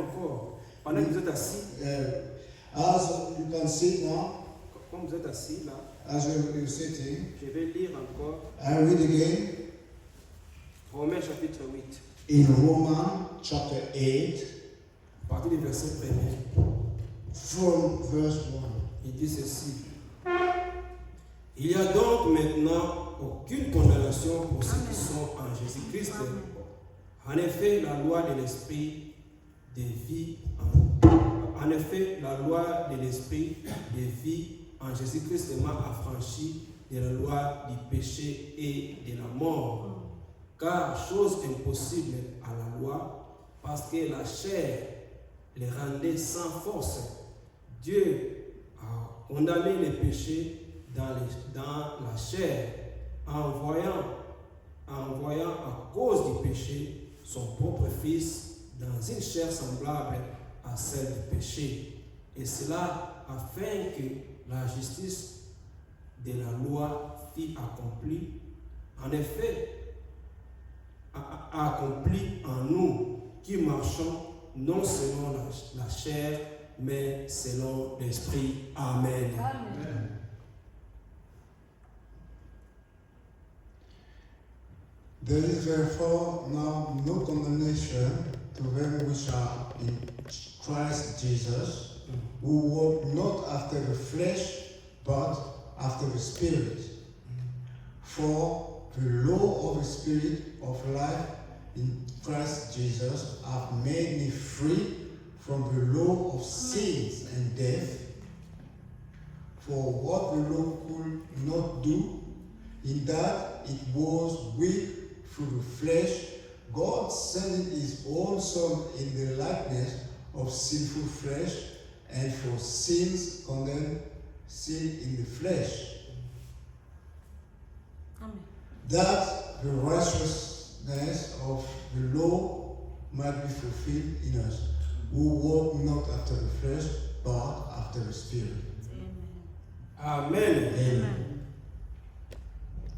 encore. Pendant que vous êtes assis, As you can sit now, comme vous êtes assis là, as you're sitting, je vais lire encore I read again Romains chapitre 8, in Romans chapter 8, à partir du verset 1er. from verse 1. Il dit ceci. Il n'y a donc maintenant aucune condamnation pour ceux qui sont en Jésus-Christ. En effet, la loi de l'esprit de vie en effet, la loi de l'esprit de vie en Jésus-Christ m'a affranchi de la loi du péché et de la mort. Car chose impossible à la loi, parce que la chair les rendait sans force. Dieu a condamné les péchés dans la chair en envoyant à cause du péché son propre Fils dans une chair semblable à celle du péché. Et cela afin que la justice de la loi fût accomplie. En effet, accomplie en nous qui marchons non selon la chair, mais selon l'esprit. Amen. Amen. There is therefore now no condemnation to them which are in Christ Jesus, who walk not after the flesh, but after the Spirit. For the law of the Spirit of life in Christ Jesus hath made me free from the law of sins and death. For what the law could not do, in that it was weak through the flesh, God sending his own Son in the likeness of sinful flesh, and for sins condemned sin in the flesh, Amen. that the righteousness of the law might be fulfilled in us, who walk not after the flesh, but after the Spirit. Amen. Amen.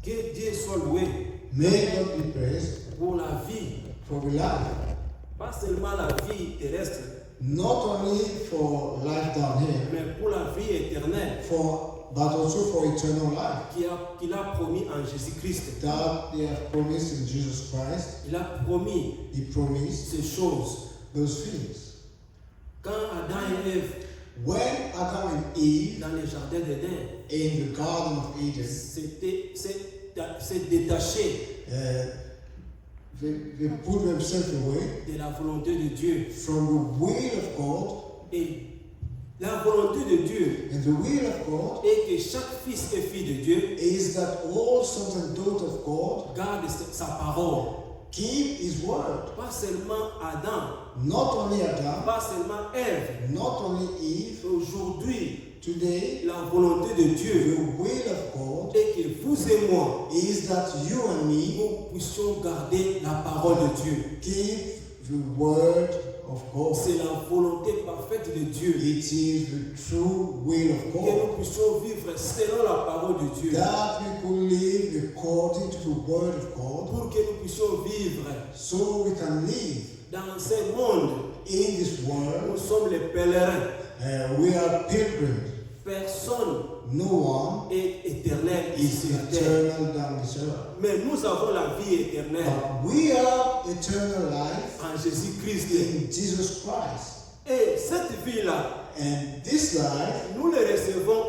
Que Dieu soit loué May God be praised pour la vie, for the life, pas seulement la vie terrestre, not only for life down here, mais pour la vie éternelle but also for eternal life qu'il a promis en Jésus-Christ. that He has promised in Jesus Christ. Il a promis He promised ces choses. those things. Quand Adam et Ève, When Adam and Eve dans le jardin d'Éden, in the Garden of Eden, s'est détaché they put themselves away de la volonté de Dieu. from the will of God, Et la volonté de Dieu and the will of God est que chaque fils et fille de Dieu is that all sons and daughters of God garde sa parole. keep His word. Pas seulement Adam, Not only Adam, pas seulement Ève. not only Eve. Aujourd'hui, Today, la volonté de Dieu the will of God est que vous et moi, is that you and me nous puissions garder la parole de Dieu. keep the word of God. C'est la volonté parfaite de Dieu. It is the true will of Que God. nous puissions vivre selon la parole de Dieu. That we could live according to the word of God, Pour que nous puissions vivre so we can live dans ce monde. in this Nous world. sommes les pèlerins. We are pilgrims. Personne No one est éternel is ici sur la terre. eternal down this earth. Mais nous avons la vie éternelle But we have eternal life en Jésus-Christ. in Jesus Christ. Et cette vie-là, And this life, nous le recevons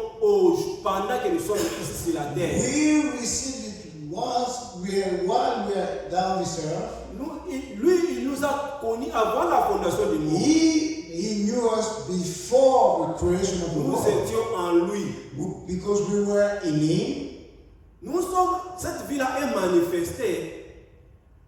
pendant que nous sommes ici sur la terre. we receive it while we are down this earth. Lui, il nous a connus avant la fondation du monde. He knew us before the creation of the Nous world. étions en lui. Because we were in Him. Cette vie-là est manifestée.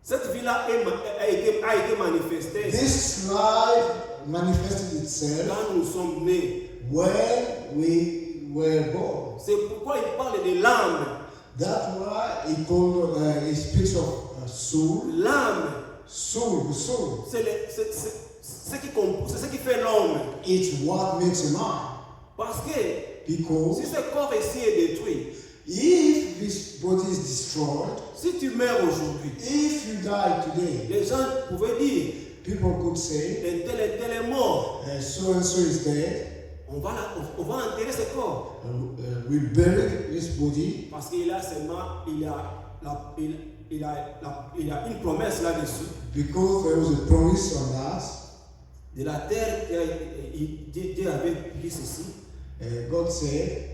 Cette vie-là a été manifestée This life manifested itself quand nous sommes nés. when we were born. C'est pourquoi il parle de l'âme. That's why he speaks of soul. L'âme, Soul, the soul. c'est ce qui fait l'homme. It's what makes a man. Parce que Because si ce corps ici est détruit, if this body is destroyed, si tu meurs aujourd'hui, if you die today, les gens pouvaient dire people could say, et tel est mort. so and so is dead. On va enterrer ce corps. We bury his body Parce qu'il a seulement, il a une promesse là-dessus. because there was a promise on that. De la terre, Dieu avait dit ceci. God said,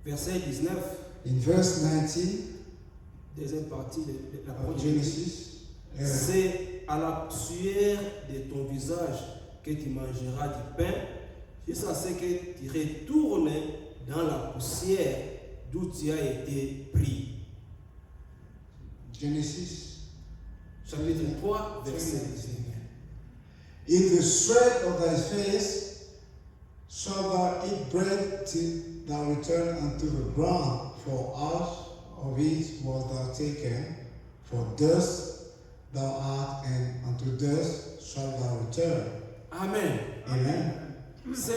Verset 19, in verse 19 deuxième partie de la parole of de Dieu. Genesis, C'est à la sueur de ton visage que tu mangeras du pain, jusqu'à ce que tu retournes dans la poussière d'où tu as été pris. Genesis, Chapitre 3, verset 19. in the sweat of thy face shalt thou eat bread till thou return unto the ground, for out of it was thou taken, for dust thou art, and unto dust shalt thou return. Amen. Amen. Ce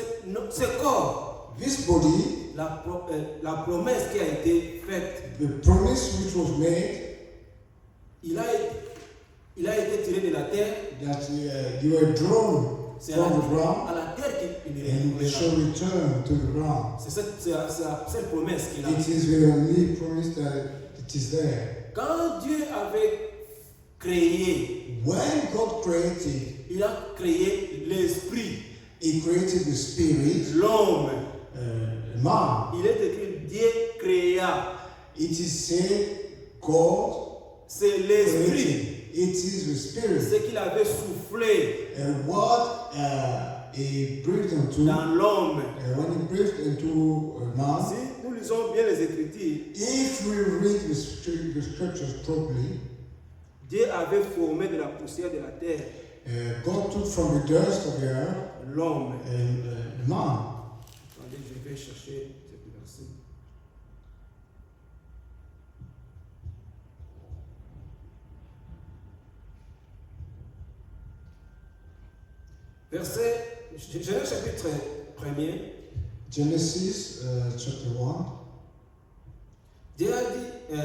corps, This body, la promesse qui a été faite, the promise which was made, il a été tiré de la terre, that you were drawn c'est from the ground, à la terre qu'il est and retourné. it shall return to the ground. C'est cette promesse qu'il a. It is the only promise that it is there. Quand Dieu avait créé, When God created, il a créé l'esprit, He created the spirit, l'homme. man. Il est écrit Dieu créa. It is said God C'est l'esprit. created. It is the spirit. Ce qu'il avait soufflé And what He breathed into, dans l'homme. when He breathed into a man, Si nous lisons bien les Écritures, if we read the scriptures properly, Dieu avait formé de la poussière de la terre God took from the dust of the earth l'homme. the man. Attendez, je vais chercher cette verset. Verset, Genèse chapitre 1er, Genesis chapter 1. Dieu a dit,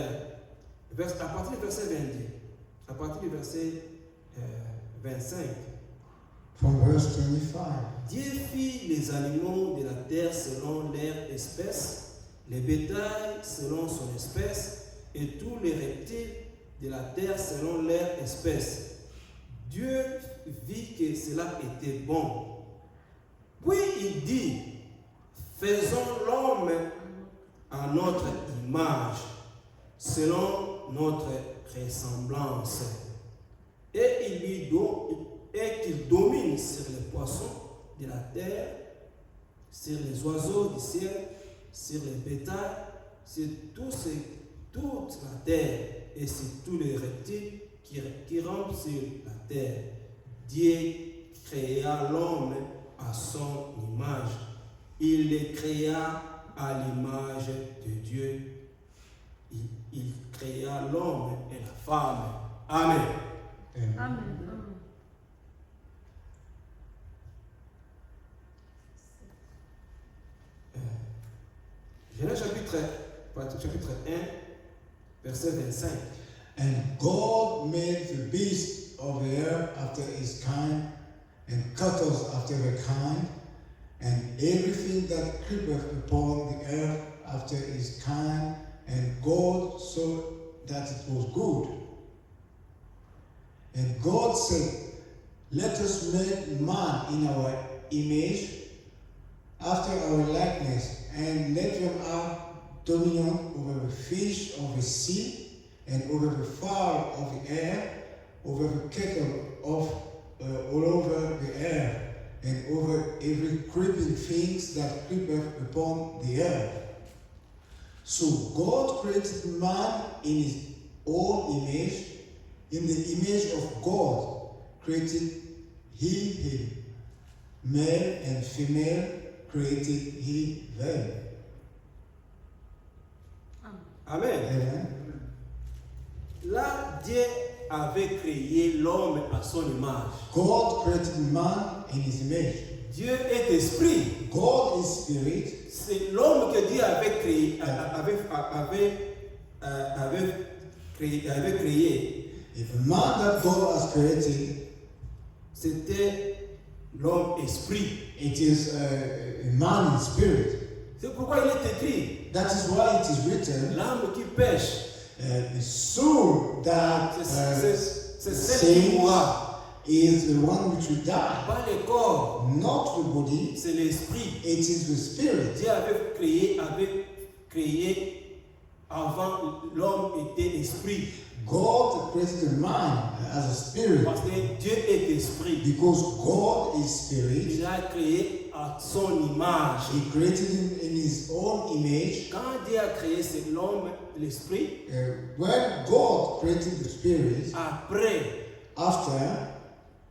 à partir du verset 22, à partir du verset 25, From verse 25. Dieu fit les animaux de la terre selon leur espèce, les bétails selon son espèce, et tous les reptiles de la terre selon leur espèce. Dieu vit que cela était bon. Puis il dit, faisons l'homme à notre image, selon notre ressemblance, et qu'il domine sur les poissons de la terre, sur les oiseaux du ciel, sur les bétails, sur toute la terre et sur tous les reptiles qui rampent sur la terre. Dieu créa l'homme à son image. Il le créa à l'image de Dieu. Il créa l'homme et la femme. Amen. Amen. Genèse chapitre 1, verset 25. And God made the beasts of the earth after his kind, and cattle after their kind, and everything that creepeth upon the earth after his kind, and God saw that it was good. And God said, let us make man in our image, after our likeness, and let them have dominion over the fish of the sea, and over the fowl of the air, over the cattle of all over the air, and over every creeping thing that creepeth upon the earth. So God created man in his own image, in the image of God created he him. Male and female created he them. Amen. Amen. Là, Dieu avait créé l'homme à son image. God created man in his image. Dieu est esprit. God is spirit. C'est l'homme que Dieu avait créé. Avait créé. If a man that God has created, c'était l'homme esprit. it is a man in spirit. C'est pourquoi il est écrit. That is why it is written, L'âme qui pêche, the soul that c'est celle qui mourra. is the one which will die. Pas le corps, Not the body, c'est l'esprit. it is the spirit. Dieu avait créé avant l'homme était esprit. God created a man as a spirit Parce que Dieu est esprit. because God is spirit. Il a créé à son image. He created him in his own image. Quand Dieu a créé l'homme, l'esprit, When God created the spirit, après after,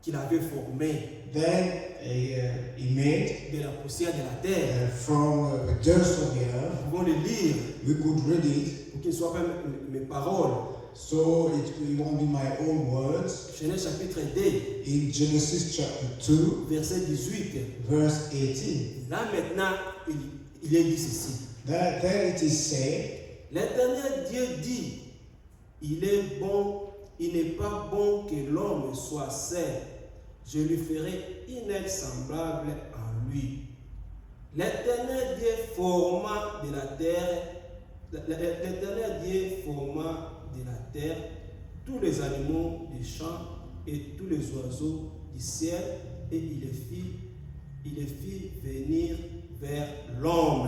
qu'il avait formé then he made de la poussière de la terre, from the dust of the earth. nous pouvons le lire We could read it, pour qu'il ne soit pas mes paroles. so it won't be my own words. Genèse chapitre 2, In Genesis chapter 2, verset 18. verse 18, Là maintenant, il est dit ceci. there it is said, L'Éternel Dieu dit, il n'est pas bon que l'homme soit seul. Je lui ferai une aide semblable à lui. L'Éternel Dieu forma de la terre, l'Éternel Dieu forma de la terre tous les animaux des champs et tous les oiseaux du ciel, et il les fit venir vers l'homme.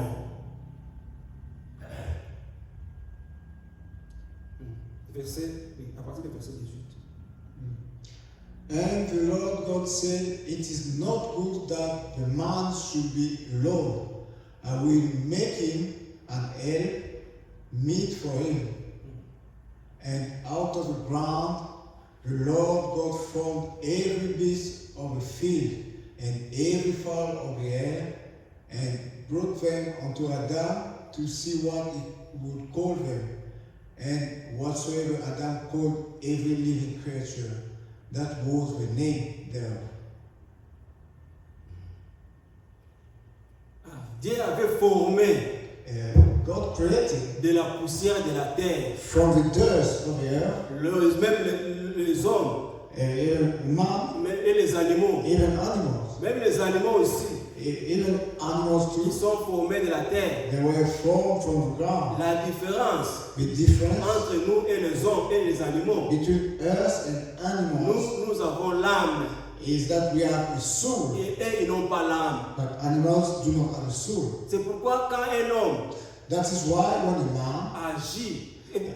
À partir du verset 18. and the Lord God said, it is not good that the man should be alone. I will make him an help meet for him. And out of the ground the Lord God formed every beast of the field and every fowl of the air, and brought them unto Adam to see what he would call them. And whatsoever Adam called every living creature, that was the name thereof. Dieu avait formé God created de la poussière de la terre, from the dust of the earth, même les hommes man, et les animaux, even animals, même les animaux aussi, even animals ils too. sont formés de la terre. They were formed from the ground. La différence The difference entre nous et les hommes et les animaux, between us and animals nous avons l'âme is that we have a soul, et eux, ils n'ont pas l'âme. but animals do not have a soul. C'est pourquoi quand un homme That is why when a man, agit,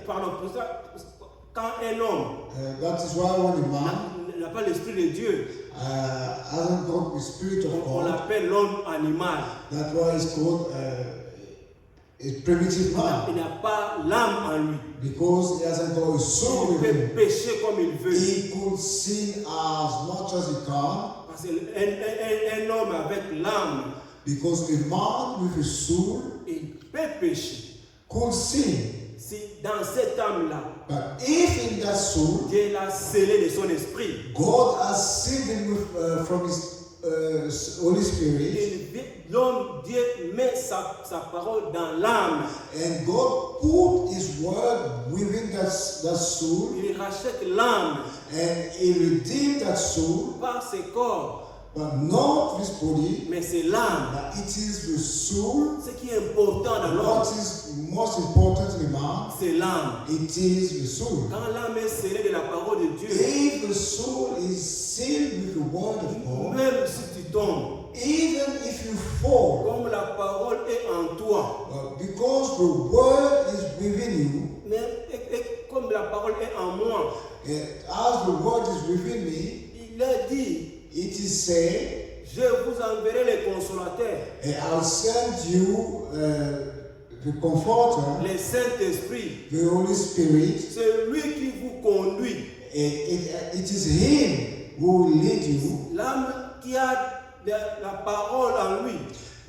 pardon, pour ça, quand un homme that is why when a man n'a pas l'esprit de Dieu, hasn't got the spirit of on God, l'appelle l'homme animal. that's why it's called a primitive man, Il n'a pas l'âme en lui. because he hasn't got a soul Il with peut him. pécher comme il veut. He could sin as much as he can, Parce qu'un homme avec l'âme, because a man with a soul il peut pécher. could sin. Si dans cette âme-là, But if in that soul, Dieu l'a scellé de son esprit, God has sealed him with, from his Holy Spirit, l'homme, Dieu met sa parole dans l'âme. and God put his word within that soul, Il rachète l'âme and he redeemed that soul, par ses corps, but not his body, mais c'est l'âme. but it is the soul. Ce qui est important dans l'homme, What is most important in a man, c'est l'âme. it is the soul. Quand l'âme est scellée de la parole de Dieu, If the soul is sealed with the word of God, même si tu tombes, even if you fall, comme la parole est en toi, because the word is within you, et comme la parole est en moi, as the word is within me, il a dit, it is said, je vous enverrai les consolateurs, I'll send you the Comforter, le Saint-Esprit. the Holy Spirit. C'est lui qui vous conduit. It is Him who will lead you. L'âme qui a la parole en lui,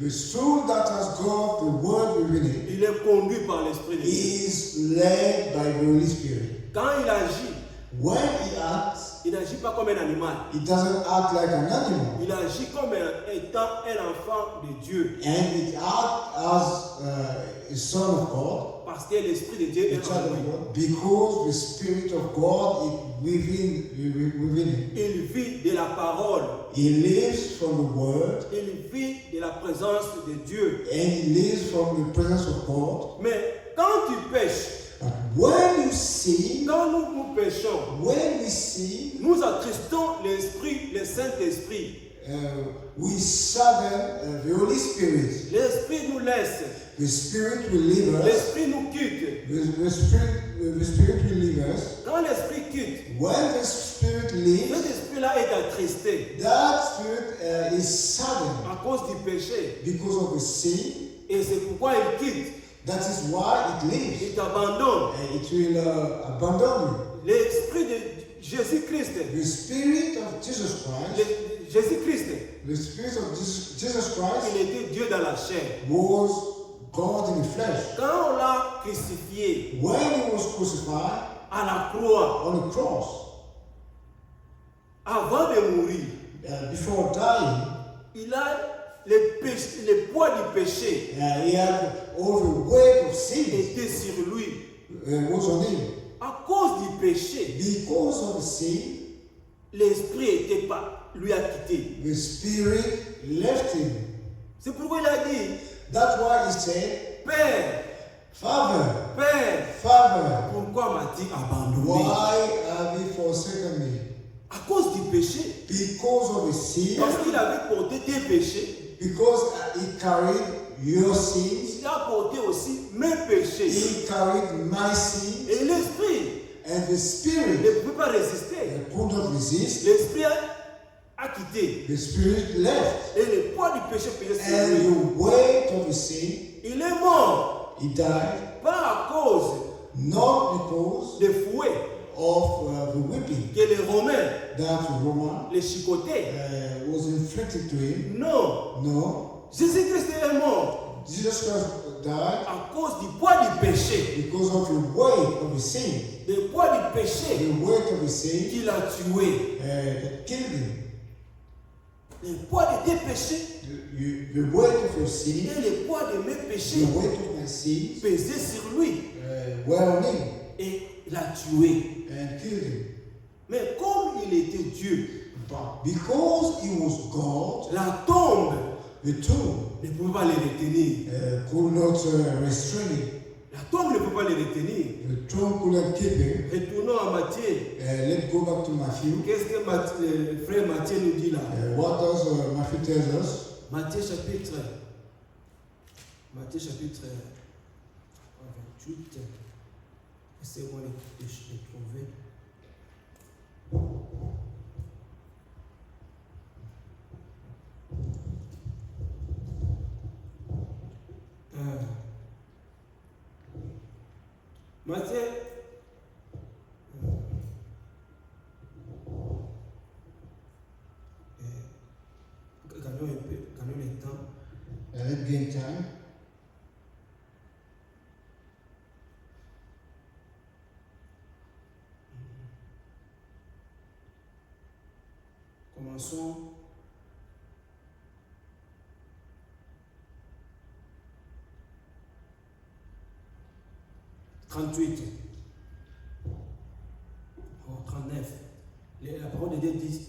The soul that has got the word within it il est conduit par l'Esprit de Dieu. is led by the Holy Spirit. Quand il agit, When he acts, Il n'agit pas comme un animal. He doesn't act like an animal. Il agit comme étant un enfant de Dieu. And it acts as a son of God, Parce que l'Esprit de Dieu a est child en of lui. God, because the Spirit of God is within him. Il vit de la parole. He lives from the Word, Il vit de la présence de Dieu. and he lives from the presence of God. Mais quand tu pêches, But when you see, quand nous péchons, when we see, nous attristons l'Esprit, le Saint-Esprit. we sadden the Holy Spirit. L'Esprit nous laisse. The Spirit will leave us. L'Esprit nous quitte. The Spirit will leave us. Quand l'Esprit quitte, When the Spirit cet leaves, esprit-là est attristé that Spirit is saddened à cause du péché. because of the sin. Et c'est pourquoi il quitte. That is why it leaves. Il t'abandonne. And it will abandon L'Esprit de Jésus-Christ. you. The Spirit of Jesus Christ, Jésus-Christ, the Spirit of Jesus Christ il était Dieu dans la chair. was God in the flesh. Quand on l'a crucifié When he was crucified à la croix, on the cross, avant de mourir, before dying, il a le poids du péché he had all the weight of sin était sur lui. was on him. À cause du péché, Because of the sin, l'esprit était pas, lui a quitté. the Spirit left him. C'est pourquoi il a dit, That's why he said, Père, Father, Père, Father, pourquoi m'as-tu abandonné? why have you forsaken me? À cause du péché. Because of the sin, Parce qu'il avait porté tes péchés, because he carried your sins, il a porté aussi mes péchés. he carried my sins, Et l'esprit and the ne Spirit peut pas résister. could not resist. L'esprit a quitté. The Spirit left, Et le poids du péché pesait sur and lui. the weight of the sin, Il est mort, he died, pas à cause not because des fouets of the whipping que les Romains that Roman les chicotaient. was inflicted to him. Non, No, Jésus-Christ est mort Jesus Christ died à cause du poids du péché. because of the weight of the sin, Le poids du péché the weight of the sin qui l'a tué. that killed him. Le poids de tes péchés The weight of your sin, et le poids de mes the péchés weight of my sins, pesaient sur lui were on him et l'a tué. and killed him. Mais comme il était Dieu, But because he was God, la tombe the tomb ne pouvait pas le retenir. could not restrain him. La tombe ne peut pas le retenir. The tomb couldn't keep him. Retournons à Matthieu. Let's go back to Matthew. Qu'est-ce que le frère Matthieu nous dit là? What does Matthew tell us? Matthieu chapitre 28. Essayez-moi de trouver. Matthieu. Gagnons le temps. Let's gain time. Commençons. « 38. Oh, 39. La parole de Dieu dit,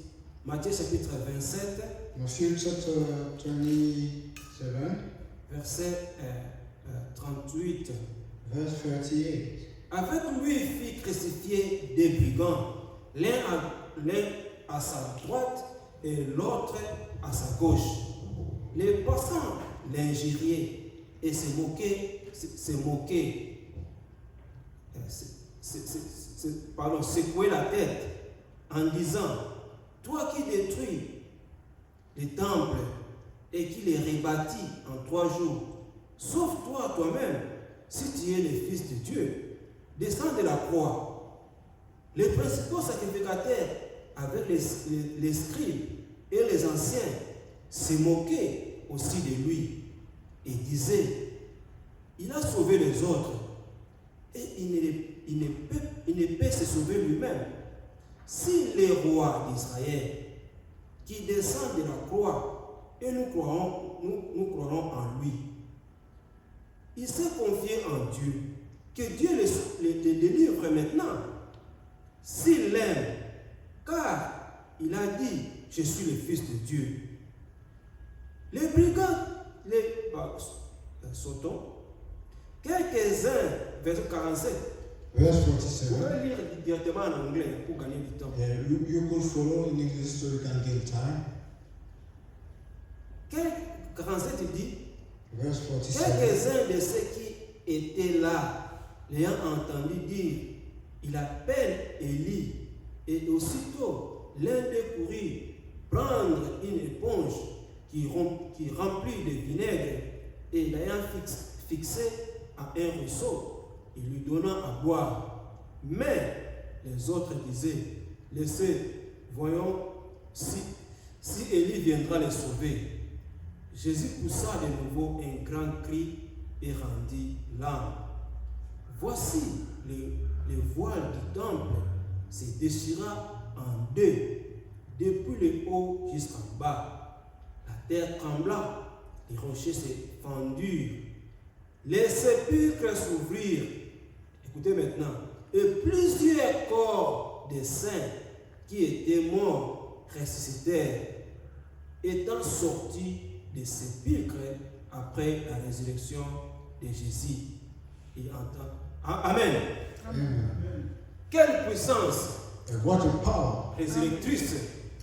Matthieu chapitre 27, Matthew chapter 27, verset 38. verse 38. Avec lui fit crucifier des brigands, l'un à sa droite et l'autre à sa gauche. Les passants l'injuriaient et se secouaient la tête en disant, toi qui détruis les temples et qui les rebâtis en 3 jours, sauve-toi toi-même si tu es le Fils de Dieu. Descends de la croix. Les principaux sacrificateurs avec les scribes et les anciens se moquaient aussi de lui et disaient, il a sauvé les autres et il ne peut se sauver lui-même. si le roi d'Israël, qui descend de la croix, et nous croirons en lui, il s'est confié en Dieu, que Dieu le délivre maintenant, s'il l'aime, car il a dit, je suis le Fils de Dieu. Les brigands, sautons, quelques-uns, verset 47, Verse vous 47. pouvez lire directement en anglais pour gagner du temps. Yeah, you could follow in English so you can gain time. 47, il dit, Verse 47. quelques-uns de ceux qui étaient là, l'ayant entendu dire, il appelle Élie, et aussitôt l'un d'eux courut prendre une éponge qui remplit de vinaigre, et l'ayant fixé à un ruisseau, il lui donna à boire. Mais les autres disaient, laissez, voyons si Élie viendra les sauver. Jésus poussa de nouveau un grand cri et rendit l'âme. Voici le voile du temple se déchira en deux, depuis le haut jusqu'en bas. La terre trembla, les rochers se fendurent, les sépulcres s'ouvrirent. Écoutez maintenant. Et plusieurs corps des saints qui étaient morts ressuscitèrent, étant sortis des sépulcres après la résurrection de Jésus. Et entend. Amen. Amen. Quelle puissance And what a power résurrectrice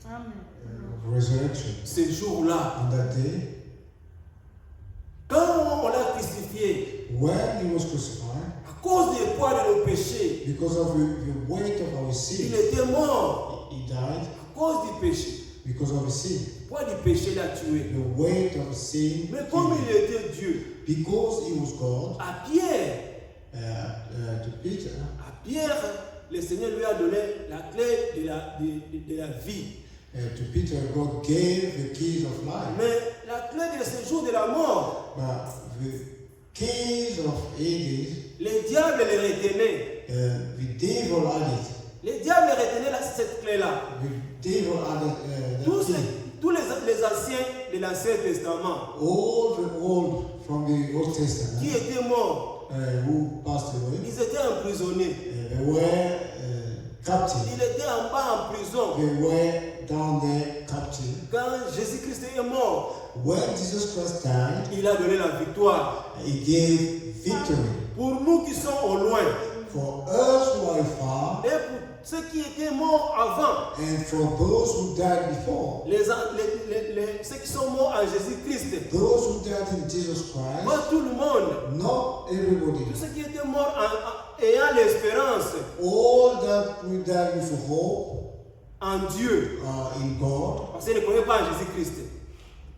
of resurrection. ce jour-là. On that day, Quand on l'a crucifié, when he was crucified, à cause du poids de nos péchés, because of the weight of our il sin, était mort he died à cause du péché. because of his sin. Le poids du péché l'a tué. The weight of sin, Mais comme il était Dieu, because he was God, à Pierre, to Peter, le Seigneur lui a donné la clé de la vie. to Peter, God gave the keys of life. Mais la clé de ce jour de la mort, But the keys of Hades, le diable les retenait. the devil had it. Le diable retenait cette clé-là. The devil had it, Tous, the key. tous les anciens de l'Ancien Testament All the old from the Old Testament qui étaient morts, who passed away, ils étaient emprisonnés. they were captive. Ils étaient en bas en prison. They were down there captive. Quand Jésus-Christ est mort, When Jesus Christ died, il a donné la victoire. he gave victory. Pour nous qui sommes au loin, For us who are far, et pour ceux qui étaient morts avant, and for those who died before, ceux qui sont morts en Jésus-Christ, those who died in Jesus Christ, pas tout le monde, not everybody, tous ceux qui étaient morts ayant l'espérance all that we died with hope en Dieu, in God, parce qu'ils ne croyaient pas en Jésus-Christ.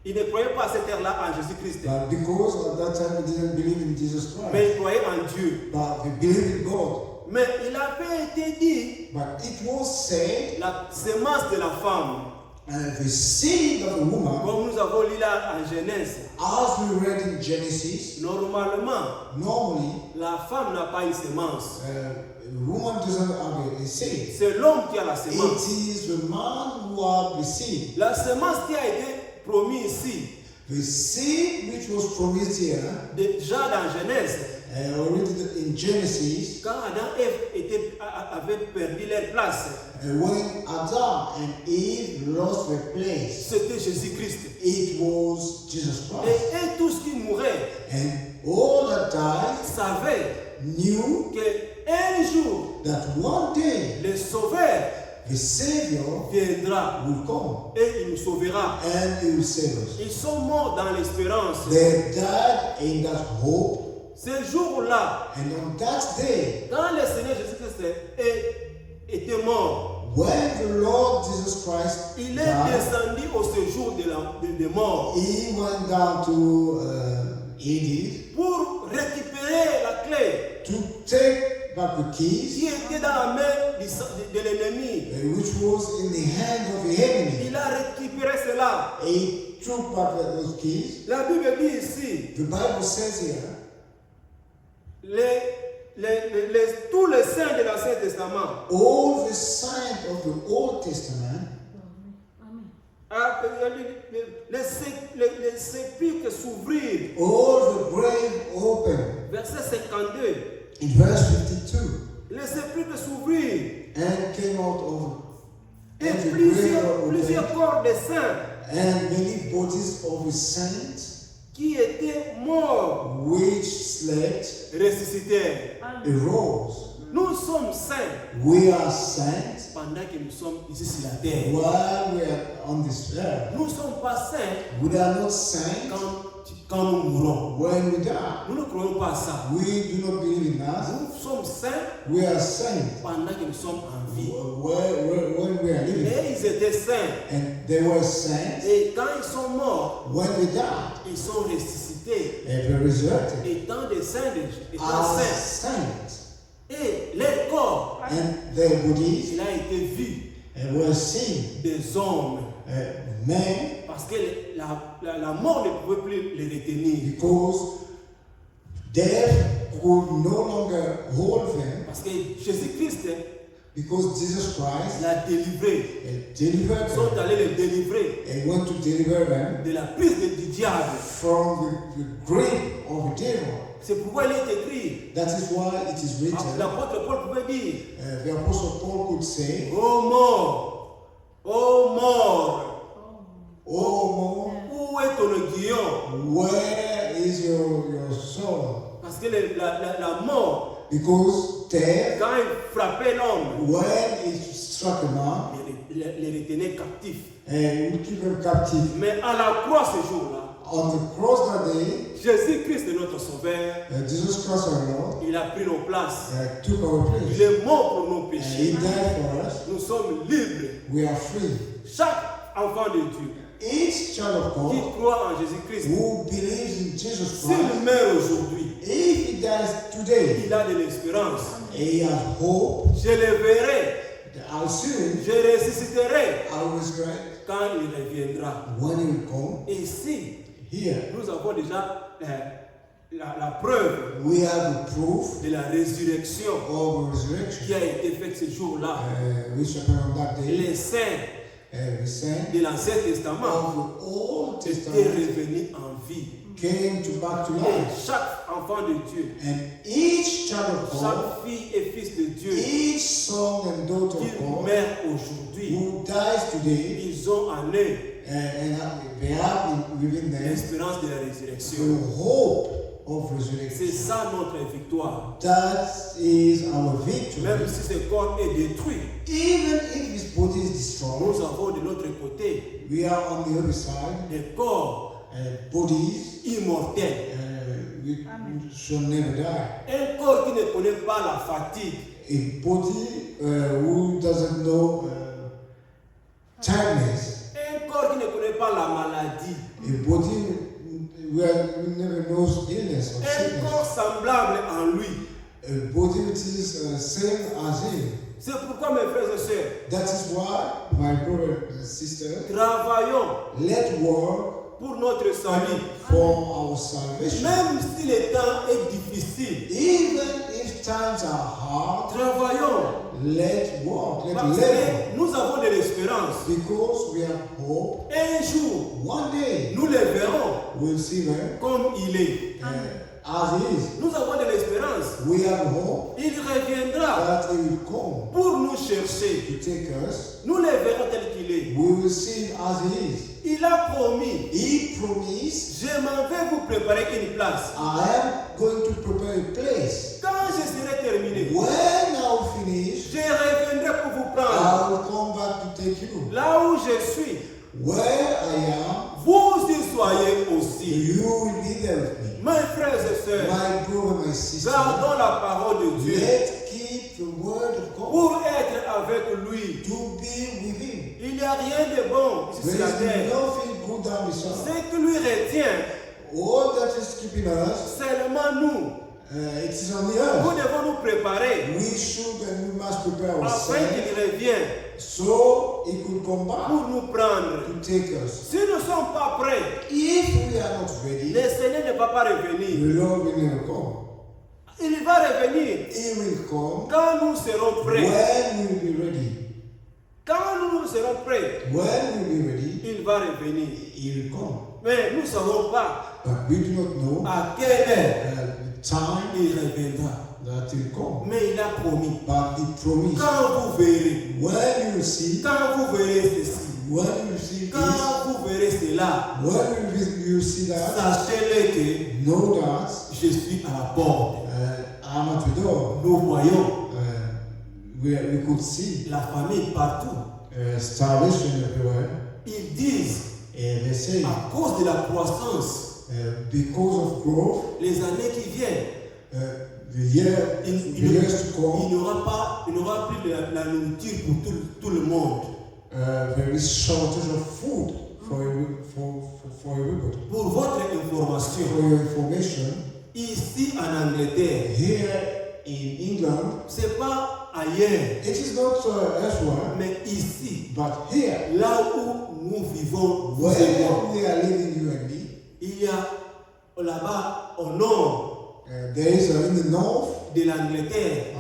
Ils ne croyaient pas à cette ère-là en Jésus-Christ, but because at that time they didn't believe in Jesus mais Christ, ils croyaient en Dieu. but they believed in God. Mais il avait été dit, But it was said, la semence de la femme, the seed of a woman, comme nous avons lu là en Genèse, as we read in Genesis, normalement, normally la femme n'a pas une semence. a woman doesn't have a seed. C'est l'homme qui a la It semence. is the man who have the seed. La semence qui a été promise ici, The seed which was promised here, déjà dans Genèse, already in Genesis, quand Adam et Ève avaient perdu leur place, when Adam and Eve lost their place, c'était Jésus-Christ. it was Jesus Christ. Et tous qui mouraient And all that died savaient knew qu'un jour, that one day le Sauveur the Savior viendra will come et il nous sauvera. and he will save us. Ils sont morts dans l'espérance. They died in that hope, Ce jour-là, and on that day, quand le Seigneur Jésus-Christ était mort, when the Lord Jesus Christ il est died, descendu au séjour de mort he went down to Hades pour récupérer la clé to take back the keys, qui était dans la main de l'ennemi. which was in the hand of the enemy. Il a récupéré cela. He took back those keys. La Bible dit ici, The Bible says here, tous les saints de l'Ancien Testament. All the signs of the Old Testament, Les sépulcres s'ouvrirent. all the grave open. Verset 52. In verse 52, Les sépulcres s'ouvrirent. and came out of Et every grave plusieurs open, corps de saints and many bodies of the saints qui étaient morts which slept ressuscitèrent. arose. Nous sommes saints We are saints pendant que nous sommes ici sur la terre. while we are on this earth. Nous ne sommes pas saints We are not saints quand nous mourons. when we die. Nous ne croyons pas à ça. We do not believe in us. Nous sommes saints We are saints pendant que nous sommes en vie. when we are living. Et ils étaient saints. And they were saints. Et quand ils sont morts, When they died, ils sont ressuscités. they were resurrected Étant des saints, étant as saints. saints. Et leur corps, And their bodies il a été vu were seen. des hommes. Men, Parce que la mort ne pouvait plus les retenir. because death could no longer hold them, Parce que Jésus-Christ because Jesus Christ l'a délivré. delivered Ils sont them allés les délivrer and went to deliver them de la prise du diable. from the grip of the devil. C'est pourquoi il est écrit. That is why it is written. L'apôtre Paul pouvait dire, The Apostle Paul could say, ô mort, ô mort, "Oh, où est ton aiguillon? where is your soul?" Parce que la mort, Because death, quand il frappait l'homme, when it struck a man, les retenait captifs. we keep him captive. Mais à la croix ce jour-là, On the cross that day, Jésus-Christ est notre sauveur. Jesus Christ our Lord Il a pris nos places. took our Il place. est mort pour nos And péchés. He died for us. Nous sommes libres. We are free. Chaque enfant de Dieu Each child of qui God croit en Jésus-Christ, who believes in Jesus s'il Christ, meurt aujourd'hui, if he dies today, il a de l'espérance. he has hope. Je le verrai, I'll see him. je ressusciterai I will resurrect quand il reviendra. when he will come. Et ici, Here, nous avons déjà la preuve we have the proof de la résurrection of resurrection, qui a été faite ce jour-là. which happened on that day. Les saints The saints de l'Ancien Testament of the Old étaient Testament revenus en vie. came back to Et life. chaque enfant de Dieu, And each child of God, chaque fille et fils de Dieu each son and daughter qui of God meurt aujourd'hui, who dies today, ils ont en eux and they have within them l'espérance de la résurrection. the hope of C'est resurrection. ça notre victoire. That is our victory. Même si ce corps est détruit, Even if his body is destroyed, nous avons de l'autre côté we are on the other side, des corps bodies immortels. we shall never die. Un corps qui ne connaît pas la fatigue. A body who doesn't know tiredness. Un corps qui ne connaît pas la maladie. A body who never knows illness or Un sickness. corps semblable en lui. A body which is same as him. C'est pourquoi mes frères et sœurs, That is why, my brother and sister, travaillons let work pour notre salut. for our salvation. Même si le temps est difficile, Even if times are hard, travaillons. let work, let Parce labor. que nous avons de l'espérance. Because we have hope, Un jour, one day nous le verrons we'll see them comme il est. as he is. Nous avons de l'espérance. We have hope Il reviendra that he will come pour nous chercher. to take us. Nous le verrons tel qu'il est. We will see him as he is. Il a promis, He promised, je m'en vais vous préparer une place. I am going to prepare a place. Quand je serai terminé, When I'll finish, je reviendrai pour vous prendre. I will come back to take you. Là où je suis, Where I am, vous y soyez aussi. you will be there with me. Mes frères et sœurs, My brother, my sister, gardons la parole de Dieu let's keep the word of God pour être avec lui. to be with him. Il n'y a rien de bon ici sur la There terre. is nothing good down the Ce side. qui lui retient, All that is keeping us, seulement nous. it is on the Nous earth. devons nous préparer We should and we must prepare afin ourselves qu'il revienne so he could come back pour nous prendre. to take us. Si nous ne sommes pas prêts, If we are not ready, le Seigneur ne va pas the revenir. Lord will never come. Il va revenir He will come quand nous serons prêts. when we will be ready. Quand nous serons prêts, When we will be ready, il va revenir. He will come. Mais nous ne savons pas But we do not know à quelle heure the time il reviendra. that He will come. Mais il a promis. But He promised. Quand vous verrez, When you see, quand vous verrez ceci, when you see this, quand vous verrez cela, when you see that, sachez-le que know that je suis à la porte. I'm at the door. Nous voyons We could see la famille partout. starvation everywhere. Ils disent, And they say, à cause de la croissance, because of growth, les années qui viennent, the years to il come, n'y aura plus de la nourriture pour tout le monde. there is shortage of food for everybody. Pour votre information, For your information, ici en Angleterre, here in England, c'est pas ailleurs, it is not elsewhere, mais ici, but here, là où nous vivons, vous et where moi, we are living, you and me, il y a là-bas au nord there is in the north, de l'Angleterre,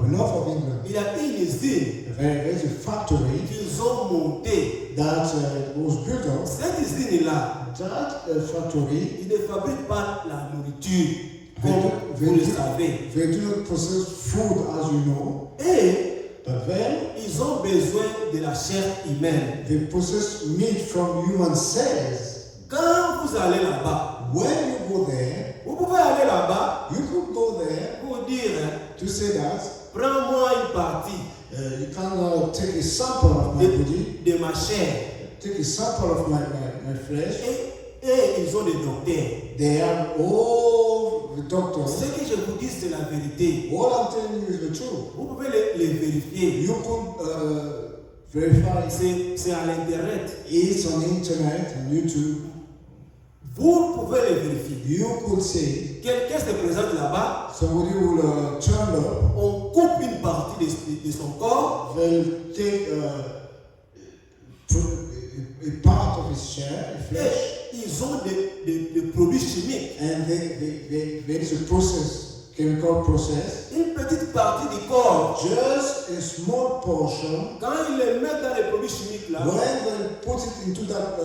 north of England, il y a une usine there is a factory qu'ils ont montée. that was built on. Cette usine-là, That factory, il ne fabrique pas la nourriture, comme vous le savez. they do not process food, as you know, Et but then ils ont besoin de la chair humaine. they process meat from human cells. Quand vous allez là-bas, When you go there, vous pouvez aller là-bas you could go there pour dire, to say that prends-moi une partie you can take a sample of my body, de ma chair. take a sample of my flesh. Et ils ont des docteurs. They have all the doctors. Ce que je vous dis, c'est la vérité. All I'm telling you is the truth. Vous pouvez les vérifier. You could verify. C'est à l'internet. It's on the internet, on YouTube. Vous pouvez les vérifier. You could say, Quelqu'un se présente là-bas, somebody will turn up, on coupe une partie de son corps, they'll take a part of his chair, a flesh, et ils ont des produits chimiques. and there is a process, chemical process. Une petite partie du corps, Just a small portion, quand ils les mettent dans les produits chimiques là, when they put it into that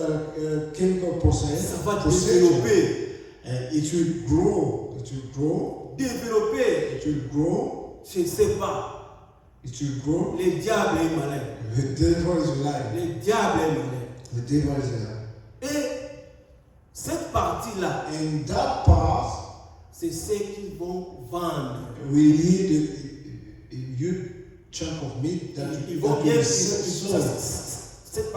chemical process, ça va procedure, développer. it will grow, it will grow, Développer, it will grow, je ne sais pas. it will grow. Le diable est malin. The devil is alive. Le diable est malin. The devil is alive. Et cette partie-là, And that part, c'est ce qu'ils vont vendre. we need a huge chunk of meat that Ils vont bien. will sold. Cette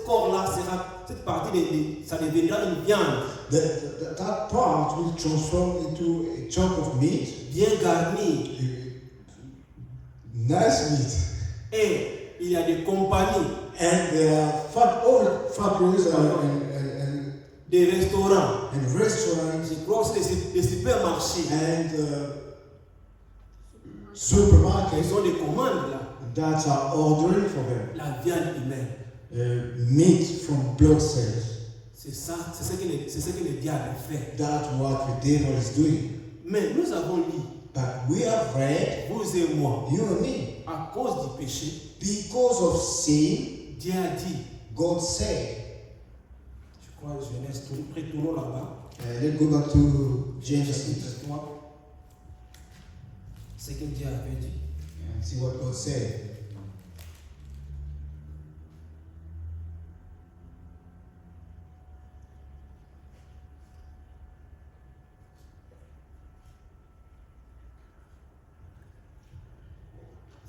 corps-là sera, cette partie, ça deviendra une viande That part will transform into a chunk of meat, bien garnie. nice meat. Et il y a des compagnies, And there are all factories and des restaurants, restaurants je crois que c'est des supermarchés. and Ils supermarkets ont des commandes là, that are ordering for them la viande humaine. meat from blood cells. C'est ça, c'est ce que le diable fait. That's what the devil is doing. Mais nous avons lu, But we have read, vous et moi, you and me, à cause du péché, because of sin, Dieu a dit, God said. je crois, Genèse, retournons là-bas. Let's go back to Genesis Chapitre 3, ce que Dieu avait dit. and see what God said.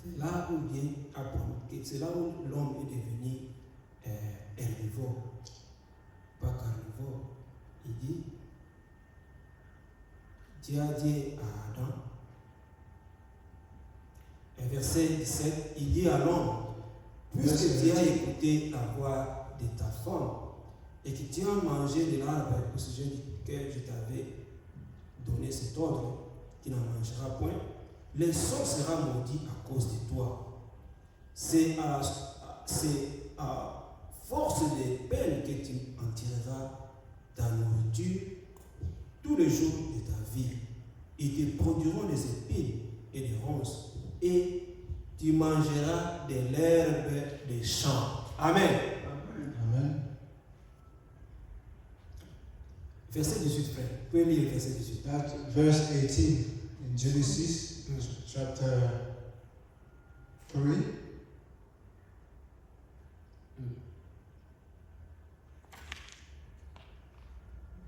C'est là où Dieu a promis, c'est là où l'homme est devenu herbivore, pas carnivore. Il dit, Dieu a dit à Adam, verset 17, il dit à l'homme, puisque tu as écouté la voix de ta femme et que tu as mangé de l'arbre au sujet duquel je t'avais donné cet ordre, tu n'en mangeras point, le sol sera maudit à cause de toi. C'est à force de peine que tu en tireras ta nourriture tous les jours de ta vie. ils te produiront des épines et des ronces, et tu mangeras de l'herbe des champs. Amen. Amen. Verset 18, frère. Vous pouvez lire le verset 18. That verse 18 in Genesis chapter 3.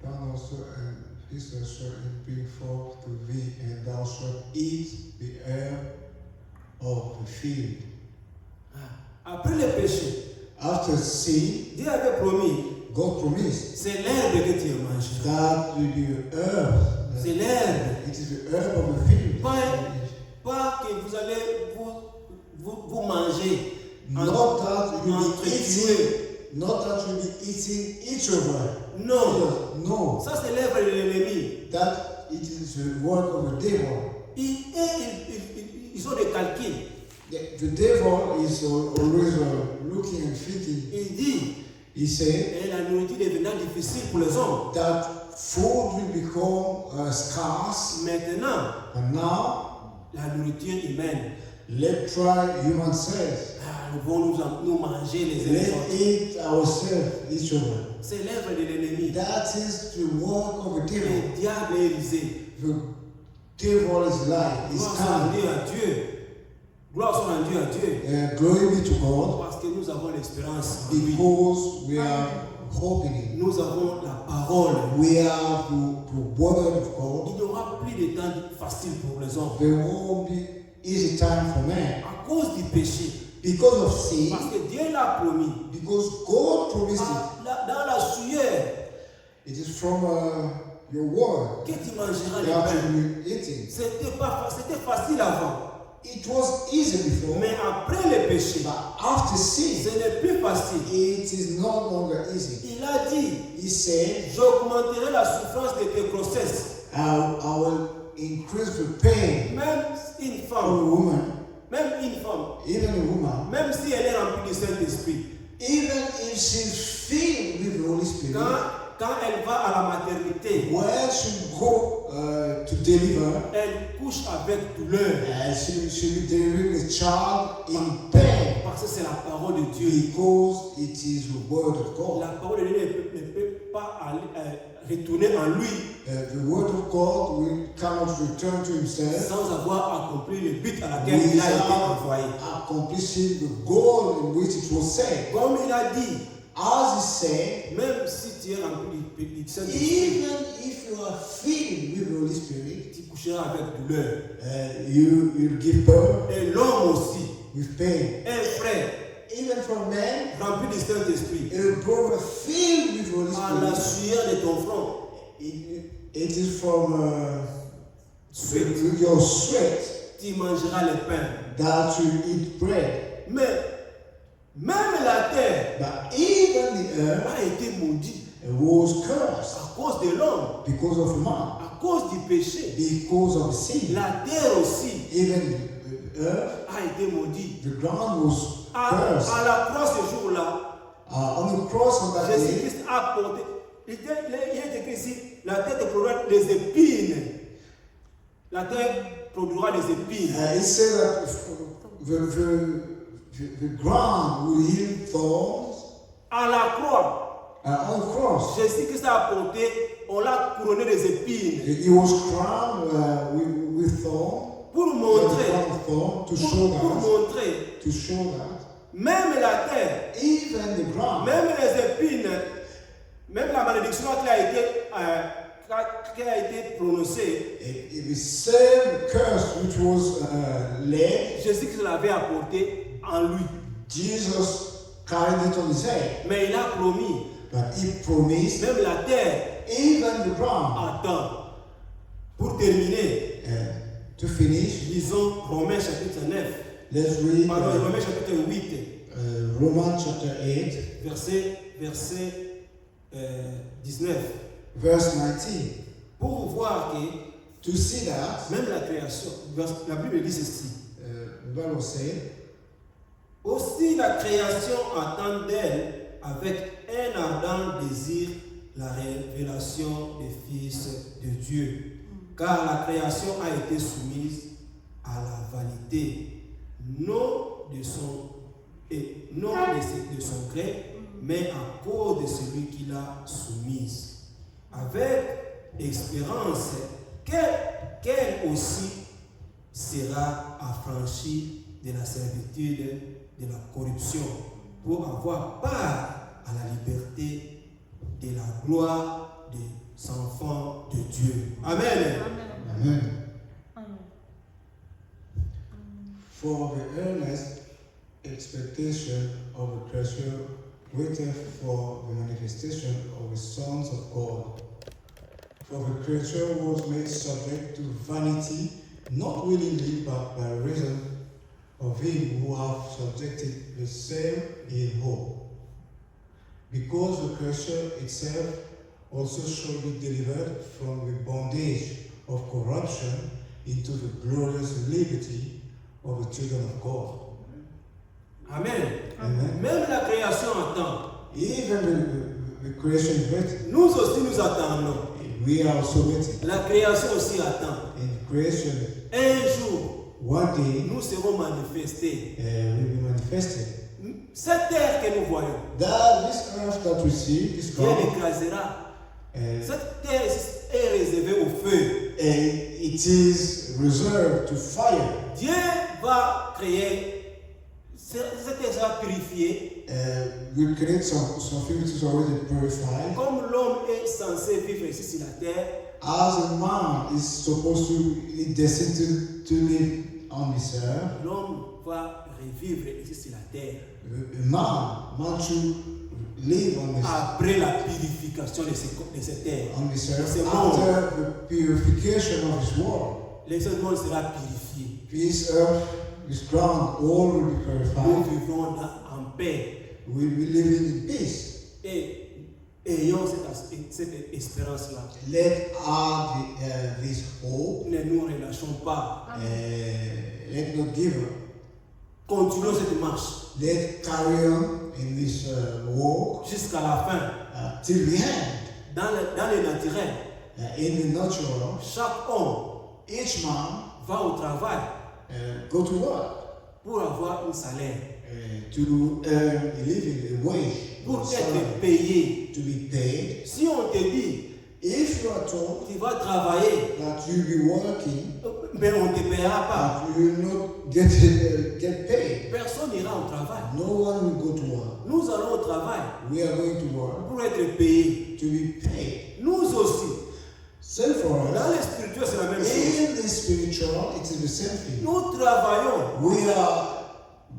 Thou also and his shall it bring forth to thee, and thou shalt eat the herb of the field. Après le péché, After sin, Dieu avait promis, God promised c'est l'herbe que tu mangeras. that will be the herb. C'est l'herbe. It is the herb of the field. Pas que vous allez vous manger. Not that you will entre be tués. eating, not that you will be eating each other. Non. No. Ça, c'est l'œuvre de l'ennemi. That it is the work of the devil. Ils ont des calculs. The devil is always looking and thinking. Il dit, He said et la nourriture deviendra difficile pour les hommes. that food will become scarce. Maintenant, And now, la nourriture humaine. let's try human cells. Nous allons nous manger les uns les Let's autres. eat ourselves, each other. C'est l'œuvre de l'ennemi. That is the work of the devil. Le diable est rusé. The devil is light, is Gloire soit kind. rendue à Dieu. Gloire soit rendue à Dieu. Glory be to God, Parce que nous avons l'espérance en lui. because we are hoping in. Nous avons la parole. We are the word of God. Il n'y aura plus de temps facile pour les hommes. There won't be easy time for man. À cause du péché. Because of sin, Parce que Dieu l'a promis. because God promised it. Dans la sueur It is from your word que tu mangeras le that pain. you will eat it. C'était facile avant. It was easy before, Mais après le péché, but after ce sin, n'est plus facile. it is no longer easy. Il a dit, He said, j'augmenterai la souffrance de tes grossesses. I will increase the pain Même une of a femme, woman, even a woman, même si elle est remplie du Saint-Esprit, even if she's filled with the Holy Spirit, quand elle va à la maternité, when she go to deliver, elle couche avec douleur. she will deliver the child in pain Parce que c'est la parole de Dieu. because it is the word of God. La parole de Dieu ne peut pas retourner en lui The word of God will cannot return to himself sans avoir accompli le but à laquelle il a été envoyé. without accomplishing the goal in which it was set. Comme il a dit, As he said, même si tu es rempli du Saint-Esprit, even if you are filled with the Holy Spirit, tu coucheras avec douleur. you will give birth Et l'homme aussi, with pain. un frère Even from men, rempli du Saint-Esprit, a brother filled with the Holy à la Spirit, sueur de ton front, it is from sweat, your sweat tu mangeras le pain. that you eat bread. Mais même la terre But even the earth a été maudite was cursed à cause de l'homme, because of man, à cause du péché. because of sin. La terre aussi Even the earth, a été maudite. the ground was À cursed. la croix ce jour-là, On the cross on that day, Jésus-Christ a porté. Il est écrit ici, la terre te produira des épines. La terre produira des épines. it said that the ground will yield thorns. À la croix, On the cross, Jésus-Christ a porté, on l'a couronné des épines. he was crowned with thorns. Pour The montrer, crown of thorn to show that même la terre, even the ground, même les épines, même la malédiction qui a été prononcée, the same curse which was laid, Jésus-Christ l'avait apporté en lui. Jesus carried it on his head. Mais il a promis, But he promised même la terre even the ground. attend. Pour terminer, To finish, lisons Romains chapitre 9, let's read pardon, Romains chapitre 8, Romans chapter 8, verset 19. verse 19. Pour voir que To see that, même la création, la Bible dit ceci. the Bible said, Aussi la création attend d'elle avec un ardent désir la révélation des fils de Dieu. car la création a été soumise à la vanité, non de son gré, mais à cause de celui qui l'a soumise, avec espérance qu'elle aussi sera affranchie de la servitude de la corruption, pour avoir part à la liberté de la gloire des enfants de Dieu. Amen. Amen. For the earnest expectation of the creature waited for the manifestation of the sons of God. For the creature was made subject to vanity, not willingly, but by reason of him who hath subjected the same in hope. Because the creature itself also shall be delivered from the bondage of corruption into the glorious liberty of the children of God. Amen. Amen. Même la création attend. Even the creation is waiting. Nous aussi nous attendons. We are also waiting. La création aussi attend. In creation, Un jour, one day, nous serons manifestés. will be manifested. Cette terre que nous voyons, That this earth that we see, this Dieu ground, l'écrasera. Cette terre est réservée au feu. it is reserved to fire. Dieu va créer, cette terre sera purifiée. We create something which is already purified. Comme l'homme est censé vivre ici sur la terre, As a man is supposed to be destined to live on this earth, l'homme va revivre ici sur la terre. a man should live on this Après la purification de cette terre. on this earth C'est bon. after the purification of this world. Le monde sera purifié. This earth, this ground, all will be Nous purified. vivrons en paix. We will be living in peace. Et ayons cette espérance-là. Let this hope. Ne nous relâchons pas. Let not give up. Continuons cette marche Let carry on in this walk jusqu'à la fin. till the end. Dans le naturel, In the natural, chaque homme each man va au travail go to work pour avoir un salaire, to earn a living, a wage, pour or salary, être payé. to be paid. Si on te dit, If you are told tu vas travailler, that you'll be working, mais on ne te paiera pas, but you will not get paid, personne n'ira au travail. no one will go to work. Nous allons au travail We are going to work pour être payés. to be paid. Nous aussi. Same for us. Dans le spirituel, c'est la même chose. In the spiritual, it is the same thing. Nous travaillons. We are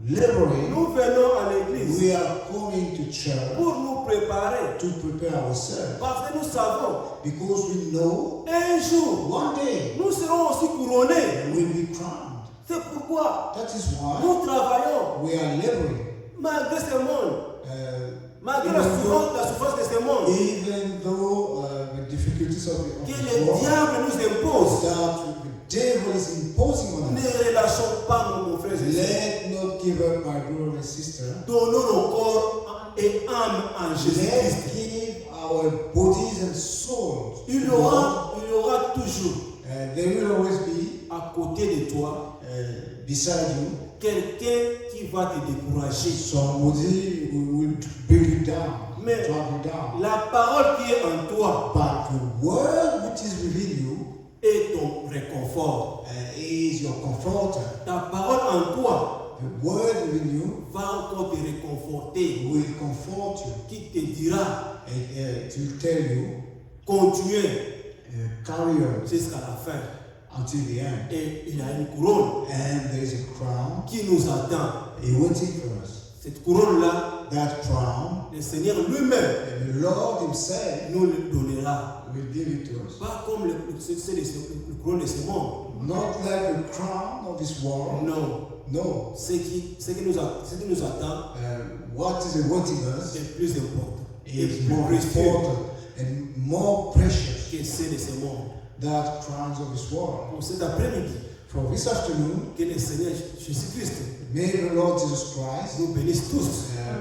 laboring. Nous venons à l'église We are coming to church pour nous préparer. to prepare ourselves Parce que nous savons, because we know un jour, one day nous serons aussi couronnés. we'll be crowned. C'est pourquoi That is why nous travaillons we are laboring. malgré ce monde, malgré la Even souffrance de ce monde, though the difficulties of que this le world diable nous impose. that the devil is imposing on Ne us. relâchons pas, mon frère et sœur. Let not give up, my brother and sister. Donnons nos corps et âme en Jésus-Christ. Let's give our bodies and souls. Il y to God. aura toujours There will always be à côté de toi beside you quelqu'un qui va te décourager. somebody who will bring you down, Mais drag you down. la parole qui est en toi But the word which is within you est ton réconfort. is your comforter. Ta parole en toi The word within you va encore te réconforter, will comfort you. qui te dira It will tell you, continuez carry on jusqu'à la fin. until the end. Et il y a une couronne And there is a crown qui nous attend. waiting for us. Cette couronne-là, That crown, le Seigneur lui-même the Lord Himself nous le donnera. will give it to us. Pas comme le couronne de ce monde. Not like the crown of this world. Non. No. Ce qui nous attend What is awaiting us est plus important. Et is plus more précieux important and more precious que celle de ce monde. than crowns of this world. Pour cet après-midi, For this afternoon, que le Seigneur Jésus-Christ may the Lord Jesus Christ nous bénisse tous.